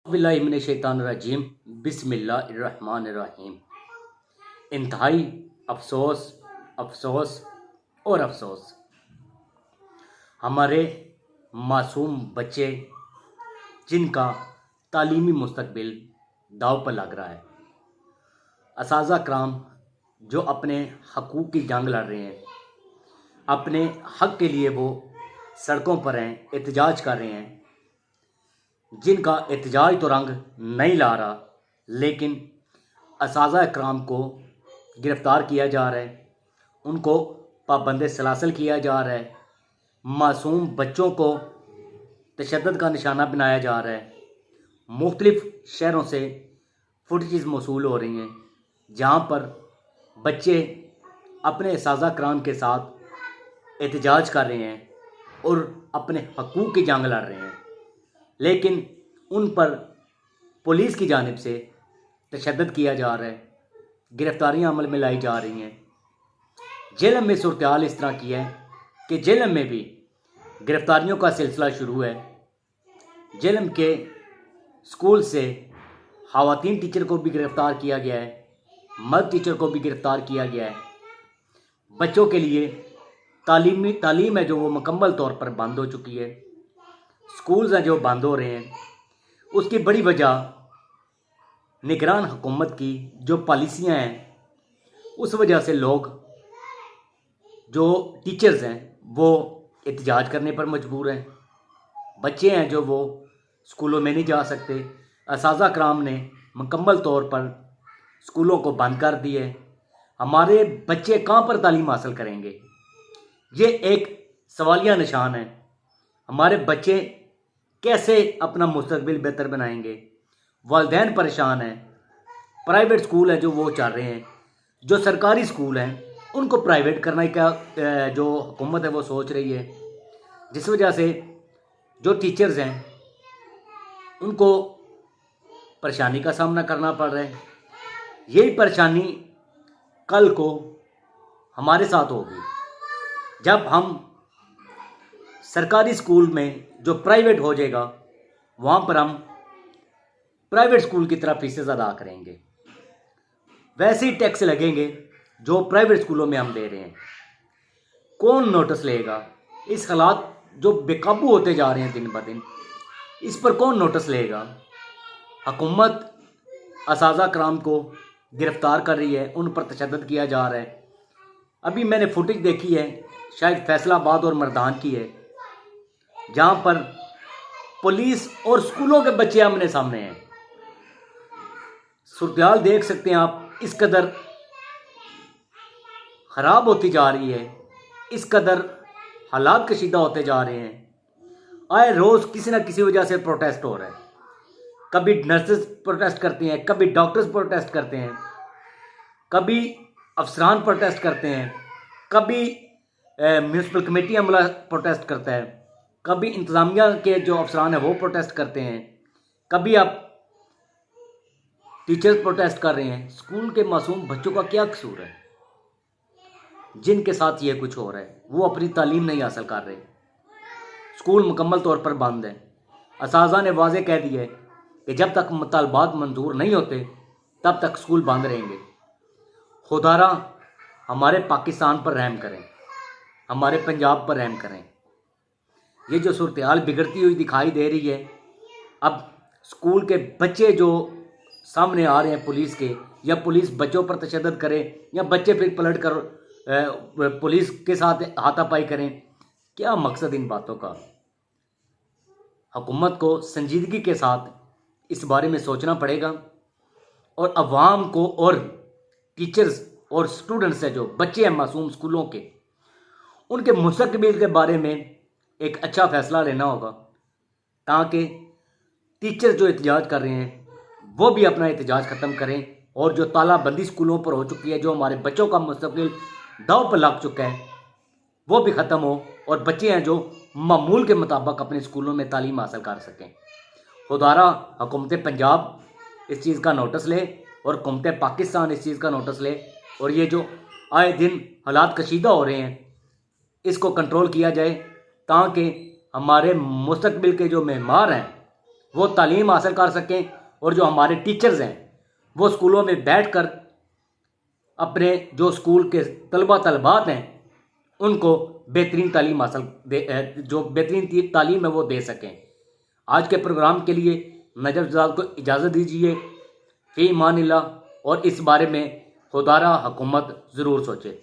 बिस्मिल्लाहिर्रहमानिर्रहीम बिस्मिल्लाहिर्रहमानिर्रहीम। इंतहाई अफसोस अफसोस और अफसोस, हमारे मासूम बच्चे जिनका तालीमी मुस्तकबिल दाव पर लग रहा है। असातिज़ा कराम जो अपने हकूक़ की जंग लड़ रहे हैं, अपने हक़ के लिए वो सड़कों पर हैं, एहतजाज कर रहे हैं, जिनका एहतजाज तो रंग नहीं ला रहा, लेकिन असातिज़ा कराम को गिरफ़्तार किया जा रहा है, उनको पाबंद सलासल किया जा रहा है, मासूम बच्चों को तशद्दुद का निशाना बनाया जा रहा है। मुख्तलिफ़ शहरों से फुटेजेस मौसूल हो रही हैं जहाँ पर बच्चे अपने असातिज़ा कराम के साथ एहतजाज कर रहे हैं और अपने हकूक़ की जंग लड़ रहे हैं, लेकिन उन पर पुलिस की जानिब से तशद्दुद किया जा रहा है, गिरफ़्तारियाँ अमल में लाई जा रही हैं। जेलम में सूरत हाल इस तरह की है कि जेलम में भी गिरफ़्तारियों का सिलसिला शुरू है। जेलम के स्कूल से ख़वातीन टीचर को भी गिरफ़्तार किया गया है, मर्द टीचर को भी गिरफ़्तार किया गया है। बच्चों के लिए तालीम है जो वो मुकम्मल तौर पर बंद हो चुकी है। स्कूल्स हैं जो बंद हो रहे हैं। उसकी बड़ी वजह निगरान हुकूमत की जो पॉलिसियाँ हैं, उस वजह से लोग जो टीचर्स हैं वो एहतजाज करने पर मजबूर हैं। बच्चे हैं जो वो स्कूलों में नहीं जा सकते। असातिज़ा कराम ने मुकम्मल तौर पर स्कूलों को बंद कर दिए। हमारे बच्चे कहाँ पर तालीम हासिल करेंगे, ये एक सवालिया निशान है। हमारे बच्चे कैसे अपना मुस्तकबिल बेहतर बनाएंगे? वालिदैन परेशान हैं। प्राइवेट स्कूल है जो वो चल रहे हैं, जो सरकारी स्कूल हैं उनको प्राइवेट करने का जो हुकूमत है वो सोच रही है, जिस वजह से जो टीचर्स हैं उनको परेशानी का सामना करना पड़ रहा है। यही परेशानी कल को हमारे साथ होगी जब हम सरकारी स्कूल में जो प्राइवेट हो जाएगा वहाँ पर हम प्राइवेट स्कूल की तरह फीसें अदा करेंगे। वैसे ही टैक्स लगेंगे जो प्राइवेट स्कूलों में हम दे रहे हैं। कौन नोटिस लेगा? इस हालात जो बेकाबू होते जा रहे हैं दिन ब दिन, इस पर कौन नोटिस लेगा? हुकूमत असातिज़ा कराम को गिरफ़्तार कर रही है, उन पर तशद्दुद किया जा रहा है। अभी मैंने फुटेज देखी है, शायद फैसलाबाद और मर्दान की है, जहाँ पर पुलिस और स्कूलों के बच्चे आमने सामने हैं। सूरत-ए-हाल देख सकते हैं आप, इस कदर ख़राब होती जा रही है, इस कदर हालात कशीदा होते जा रहे हैं। आए रोज़ किसी न किसी वजह से प्रोटेस्ट हो रहा है। कभी नर्सेस प्रोटेस्ट करती हैं, कभी डॉक्टर्स प्रोटेस्ट करते हैं, कभी अफसरान प्रोटेस्ट करते हैं, कभी म्यूनसिपल कमेटी अमला प्रोटेस्ट करता है, कभी इंतज़ामिया के जो अफसरान हैं वो प्रोटेस्ट करते हैं, कभी आप टीचर्स प्रोटेस्ट कर रहे हैं। स्कूल के मासूम बच्चों का क्या कसूर है जिनके साथ ये कुछ हो रहा है? वो अपनी तालीम नहीं हासिल कर रहे। स्कूल मुकम्मल तौर पर बंद है। असातिज़ा ने वाज़े कह दिया है कि जब तक मुतालबात मंजूर नहीं होते तब तक स्कूल बंद रहेंगे। खुदारा हमारे पाकिस्तान पर रहम करें, हमारे पंजाब पर रहम करें। ये जो सूरत हाल बिगड़ती हुई दिखाई दे रही है, अब स्कूल के बच्चे जो सामने आ रहे हैं पुलिस के, या पुलिस बच्चों पर तशद्दुद करे, या बच्चे फिर पलट कर पुलिस के साथ हाथापाई करें, क्या मकसद इन बातों का? हुकूमत को संजीदगी के साथ इस बारे में सोचना पड़ेगा और अवाम को और टीचर्स और स्टूडेंट्स हैं जो बच्चे हैं मासूम स्कूलों के, उनके मुस्तकबिल के बारे में एक अच्छा फ़ैसला लेना होगा, ताकि टीचर्स जो एहतजाज कर रहे हैं वो भी अपना एहतजाज ख़त्म करें, और जो तालाबंदी स्कूलों पर हो चुकी है, जो हमारे बच्चों का मुस्तकबिल दाव पर लग चुका है, वो भी ख़त्म हो, और बच्चे हैं जो मामूल के मुताबिक अपने स्कूलों में तालीम हासिल कर सकें। खुदारा हुकूमत पंजाब इस चीज़ का नोटिस ले और हुकूमत पाकिस्तान इस चीज़ का नोटिस ले, और ये जो आए दिन हालात कशीदा हो रहे हैं इसको कंट्रोल किया जाए, ताकि हमारे मुस्तकबिल के जो मेमार हैं وہ تعلیم حاصل کر سکیں، اور جو ہمارے ٹیچرز ہیں وہ اسکولوں میں بیٹھ کر اپنے جو اسکول کے طلبات ہیں ان کو بہترین تعلیم جو بہترین تعلیم ہے وہ دے سکیں۔ آج کے پروگرام کے لیے نجف زاد کو اجازت دیجیے۔ فی امان اللہ، اور اس بارے میں خدا را حکومت ضرور سوچے۔